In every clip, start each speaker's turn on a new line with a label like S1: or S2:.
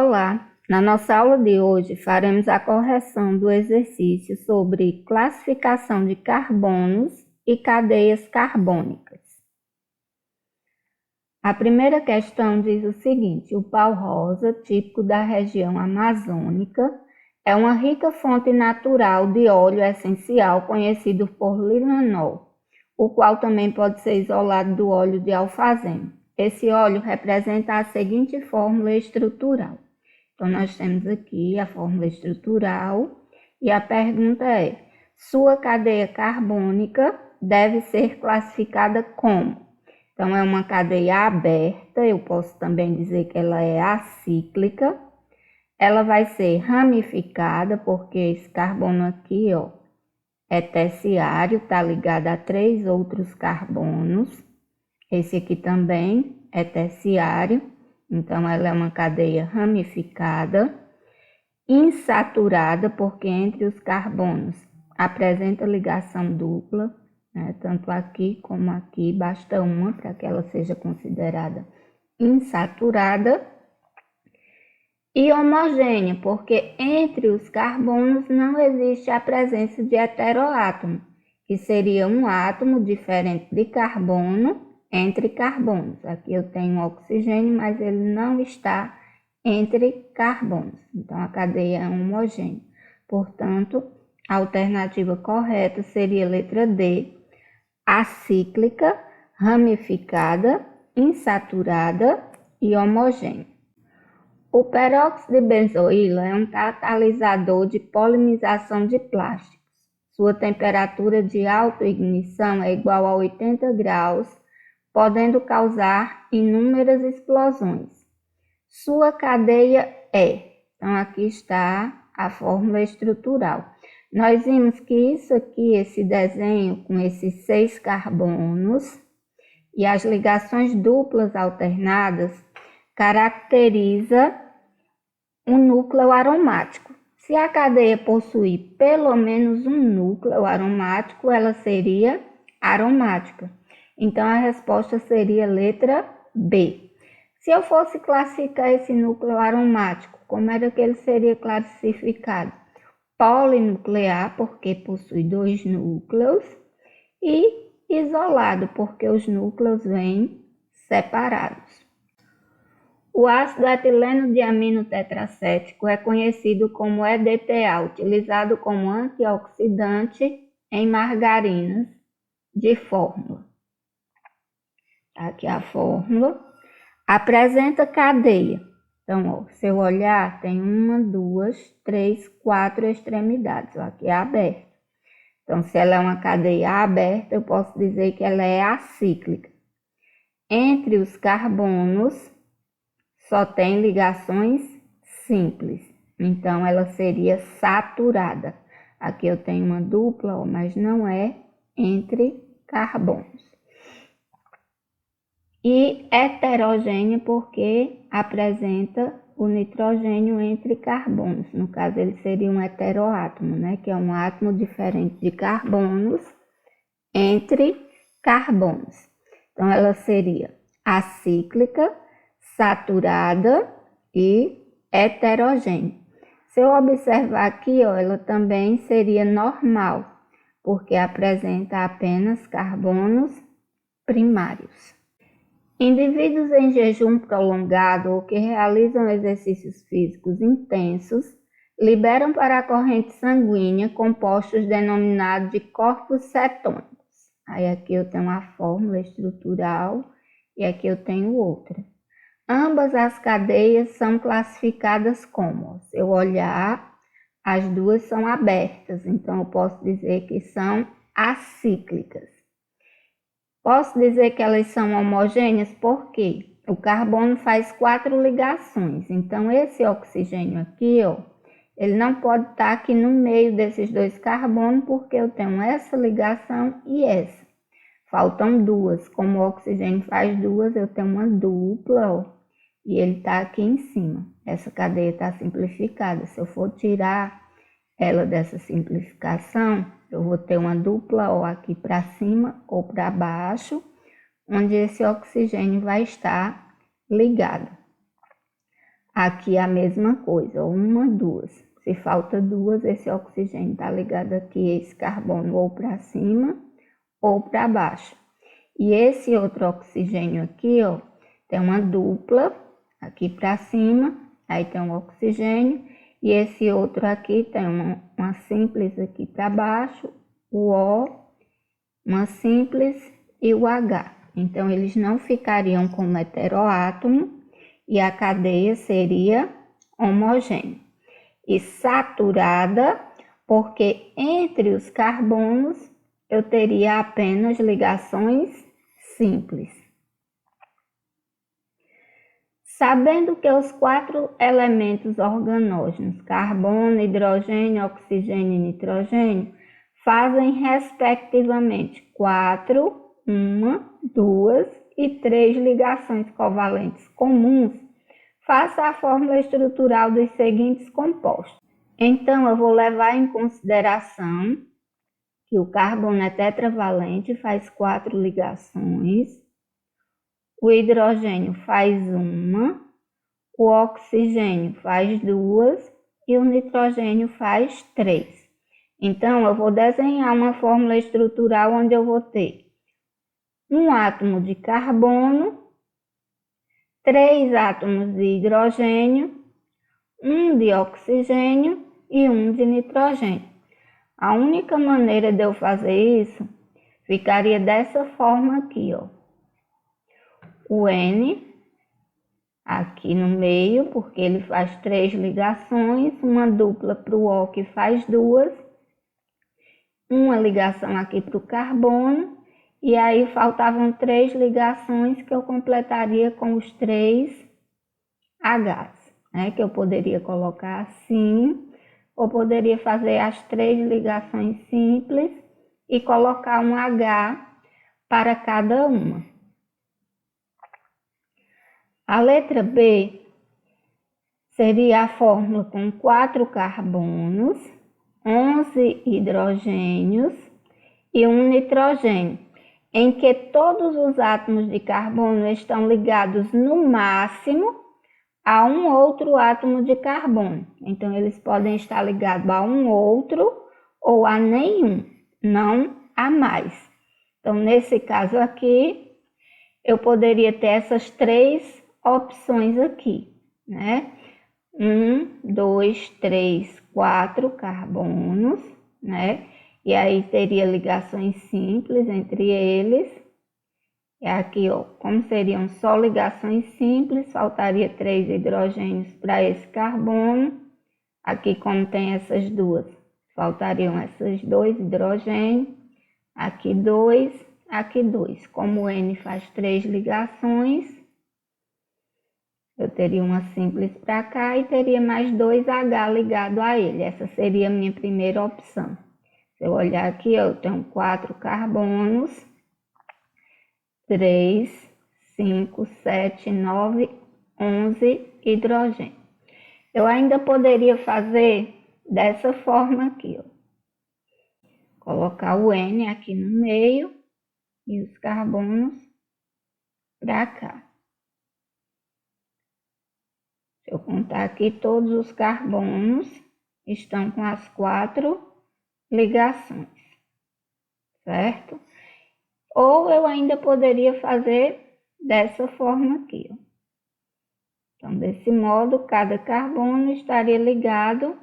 S1: Olá! Na nossa aula de hoje faremos a correção do exercício sobre classificação de carbonos e cadeias carbônicas. A primeira questão diz o seguinte: o pau-rosa, típico da região amazônica, é uma rica fonte natural de óleo essencial conhecido por linanol, o qual também pode ser isolado do óleo de alfazema. Esse óleo representa a seguinte fórmula estrutural. Então, nós temos aqui a fórmula estrutural e a pergunta é: sua cadeia carbônica deve ser classificada como? Então, é uma cadeia aberta, eu posso também dizer que ela é acíclica. Ela vai ser ramificada, porque esse carbono aqui, ó, é terciário, está ligado a 3 outros carbonos. Esse aqui também é terciário, então ela é uma cadeia ramificada, insaturada, porque entre os carbonos apresenta ligação dupla, né? Tanto aqui como aqui, basta uma para que ela seja considerada insaturada. E homogênea, porque entre os carbonos não existe a presença de heteroátomo, que seria um átomo diferente de carbono entre carbonos. Aqui eu tenho oxigênio, mas ele não está entre carbonos. Então, a cadeia é homogênea. Portanto, a alternativa correta seria a letra D, acíclica, ramificada, insaturada e homogênea. O peróxido de benzoíla é um catalisador de polinização de plásticos. Sua temperatura de autoignição é igual a 80 graus, podendo causar inúmeras explosões. Sua cadeia é. Então, aqui está a fórmula estrutural. Nós vimos que isso aqui, esse desenho com esses 6 carbonos e as ligações duplas alternadas, caracteriza um núcleo aromático. Se a cadeia possuir pelo menos um núcleo aromático, ela seria aromática. Então, a resposta seria letra B. Se eu fosse classificar esse núcleo aromático, como era que ele seria classificado? Polinuclear, porque possui 2 núcleos, e isolado, porque os núcleos vêm separados. O ácido etileno diamino tetracético é conhecido como EDTA, utilizado como antioxidante em margarinas de fórmula. Aqui a fórmula. Apresenta cadeia. Então, ó, se eu olhar, tem 1, 2, 3, 4 extremidades. Ó, aqui é aberta. Então, se ela é uma cadeia aberta, eu posso dizer que ela é acíclica. Entre os carbonos, só tem ligações simples. Então, ela seria saturada. Aqui eu tenho uma dupla, ó, mas não é entre carbonos. E heterogênea porque apresenta o nitrogênio entre carbonos. No caso, ele seria um heteroátomo, né? Que é um átomo diferente de carbonos entre carbonos. Então, ela seria acíclica, saturada e heterogênea. Se eu observar aqui, ó, ela também seria normal, porque apresenta apenas carbonos primários. Indivíduos em jejum prolongado ou que realizam exercícios físicos intensos liberam para a corrente sanguínea compostos denominados de corpos cetônicos. Aí aqui eu tenho a fórmula estrutural e aqui eu tenho outra. Ambas as cadeias são classificadas como, se eu olhar, as duas são abertas, então eu posso dizer que são acíclicas. Posso dizer que elas são homogêneas porque o carbono faz 4 ligações. Então, esse oxigênio aqui, ó, ele não pode estar aqui no meio desses 2 carbonos porque eu tenho essa ligação e essa. Faltam 2. Como o oxigênio faz 2, eu tenho uma dupla, ó, e ele está aqui em cima. Essa cadeia está simplificada. Se eu for tirar ela dessa simplificação, eu vou ter uma dupla O aqui para cima ou para baixo, onde esse oxigênio vai estar ligado. Aqui a mesma coisa, uma, duas. Se falta duas, esse oxigênio está ligado aqui, esse carbono ou para cima ou para baixo. E esse outro oxigênio aqui, ó, tem uma dupla aqui para cima, aí tem um oxigênio, e esse outro aqui tem uma simples aqui para baixo, o O, uma simples e o H. Então, eles não ficariam como heteroátomo e a cadeia seria homogênea. E saturada, porque entre os carbonos eu teria apenas ligações simples. Sabendo que os 4 elementos organógenos, carbono, hidrogênio, oxigênio e nitrogênio, fazem respectivamente 4, 1, 2 e 3 ligações covalentes comuns, faça a fórmula estrutural dos seguintes compostos. Então, eu vou levar em consideração que o carbono é tetravalente, faz 4 ligações, o hidrogênio faz 1, o oxigênio faz 2 e o nitrogênio faz 3. Então, eu vou desenhar uma fórmula estrutural onde eu vou ter um átomo de carbono, 3 átomos de hidrogênio, 1 de oxigênio e 1 de nitrogênio. A única maneira de eu fazer isso ficaria dessa forma aqui, ó. O N aqui no meio, porque ele faz 3 ligações, uma dupla para o O que faz 2, uma ligação aqui para o carbono, e aí faltavam 3 ligações que eu completaria com os 3 Hs, né? Que eu poderia colocar assim, ou poderia fazer as 3 ligações simples e colocar um H para cada uma. A letra B seria a fórmula com 4 carbonos, 11 hidrogênios e 1 nitrogênio, em que todos os átomos de carbono estão ligados no máximo a um outro átomo de carbono. Então, eles podem estar ligados a um outro ou a nenhum, não a mais. Então, nesse caso aqui, eu poderia ter essas 3 opções aqui, né? 1, 2, 3, 4 carbonos, né? E aí teria ligações simples entre eles. E aqui, ó, como seriam só ligações simples, faltaria 3 hidrogênios para esse carbono. Aqui, como tem essas duas, faltariam esses 2 hidrogênios. Aqui 2, aqui 2. Como o N faz 3 ligações, eu teria uma simples para cá e teria mais 2H ligado a ele. Essa seria a minha primeira opção. Se eu olhar aqui, eu tenho 4 carbonos, 3, 5, 7, 9, 11 hidrogênio. Eu ainda poderia fazer dessa forma aqui, ó. Colocar o N aqui no meio e os carbonos para cá. Se eu contar aqui, todos os carbonos estão com as 4 ligações, certo? Ou eu ainda poderia fazer dessa forma aqui, ó. Então, desse modo, cada carbono estaria ligado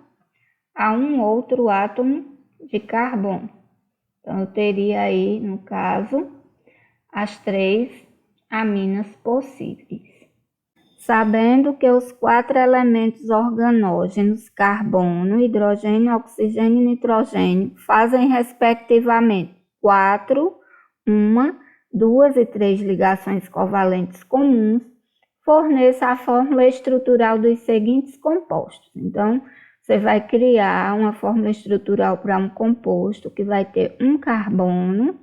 S1: a um outro átomo de carbono. Então, eu teria aí, no caso, as 3 aminas possíveis. Sabendo que os 4 elementos organógenos, carbono, hidrogênio, oxigênio e nitrogênio, fazem respectivamente 4, 1, 2 e 3 ligações covalentes comuns, forneça a fórmula estrutural dos seguintes compostos. Então, você vai criar uma fórmula estrutural para um composto que vai ter um carbono,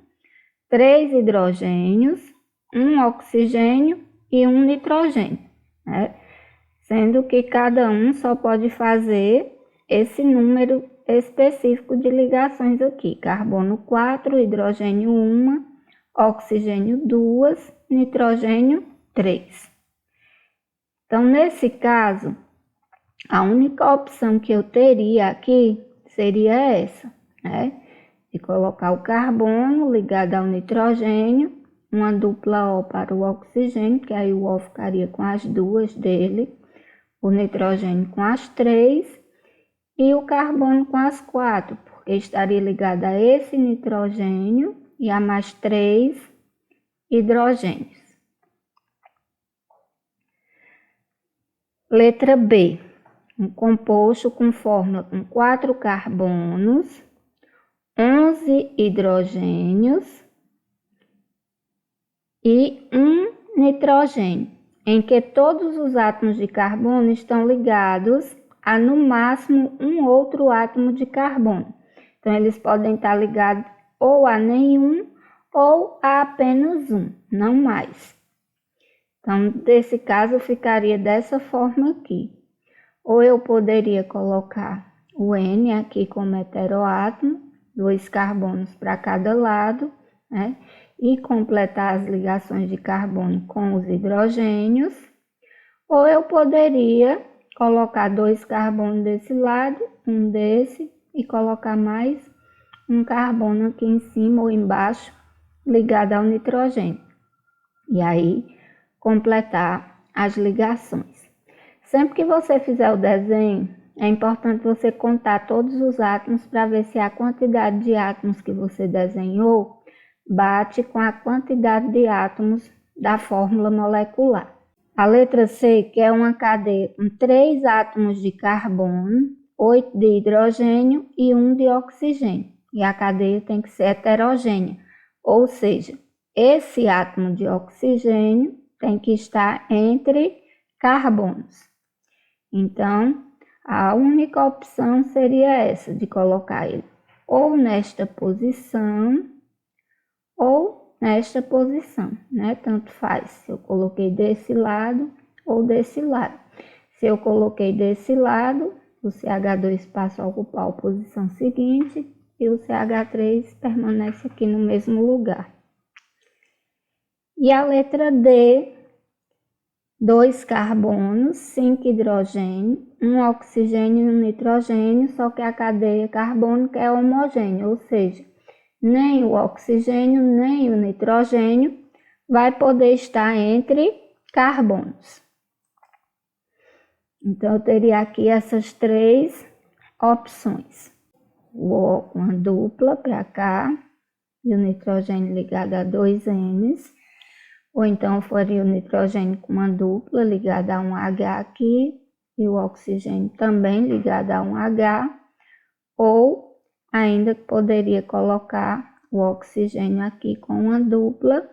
S1: 3 hidrogênios, um oxigênio e um nitrogênio, né? Sendo que cada um só pode fazer esse número específico de ligações aqui. Carbono 4, hidrogênio 1, oxigênio 2, nitrogênio 3. Então, nesse caso, A única opção que eu teria aqui seria essa, né? De colocar o carbono ligado ao nitrogênio, uma dupla O para o oxigênio, que aí o O ficaria com as duas dele, o nitrogênio com as 3 e o carbono com as 4, porque estaria ligado a esse nitrogênio e a mais 3 hidrogênios. Letra B. Um composto com fórmula com 4 carbonos, 11 hidrogênios e 1 nitrogênio, em que todos os átomos de carbono estão ligados a no máximo um outro átomo de carbono. Então, eles podem estar ligados ou a nenhum ou a apenas um, não mais. Então, nesse caso, ficaria dessa forma aqui. Ou eu poderia colocar o N aqui como heteroátomo, 2 carbonos para cada lado, né? E completar as ligações de carbono com os hidrogênios. Ou eu poderia colocar 2 carbonos desse lado, um desse, e colocar mais um carbono aqui em cima ou embaixo, ligado ao nitrogênio. E aí, completar as ligações. Sempre que você fizer o desenho, é importante você contar todos os átomos para ver se a quantidade de átomos que você desenhou bate com a quantidade de átomos da fórmula molecular. A letra C, que é uma cadeia com 3 átomos de carbono, 8 de hidrogênio e 1 de oxigênio. E a cadeia tem que ser heterogênea, ou seja, esse átomo de oxigênio tem que estar entre carbonos. Então, a única opção seria essa, de colocar ele ou nesta posição ou nesta posição, né? Tanto faz se eu coloquei desse lado ou desse lado. Se eu coloquei desse lado, o CH2 passa a ocupar a posição seguinte e o CH3 permanece aqui no mesmo lugar. E a letra D, 2 carbonos, 5 hidrogênio, 1 oxigênio e 1 nitrogênio, só que a cadeia carbônica é homogênea, ou seja, nem o oxigênio nem o nitrogênio vai poder estar entre carbonos. Então, eu teria aqui essas 3 opções. O O com a dupla para cá e o nitrogênio ligado a 2 N's. Ou então faria o nitrogênio com uma dupla ligada a um H aqui e o oxigênio também ligado a um H, ou ainda poderia colocar o oxigênio aqui com uma dupla,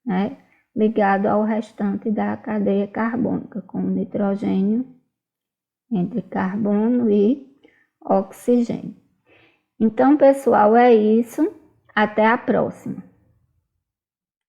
S1: né, ligado ao restante da cadeia carbônica, com o nitrogênio entre carbono e oxigênio. Então, pessoal, é isso. Até a próxima.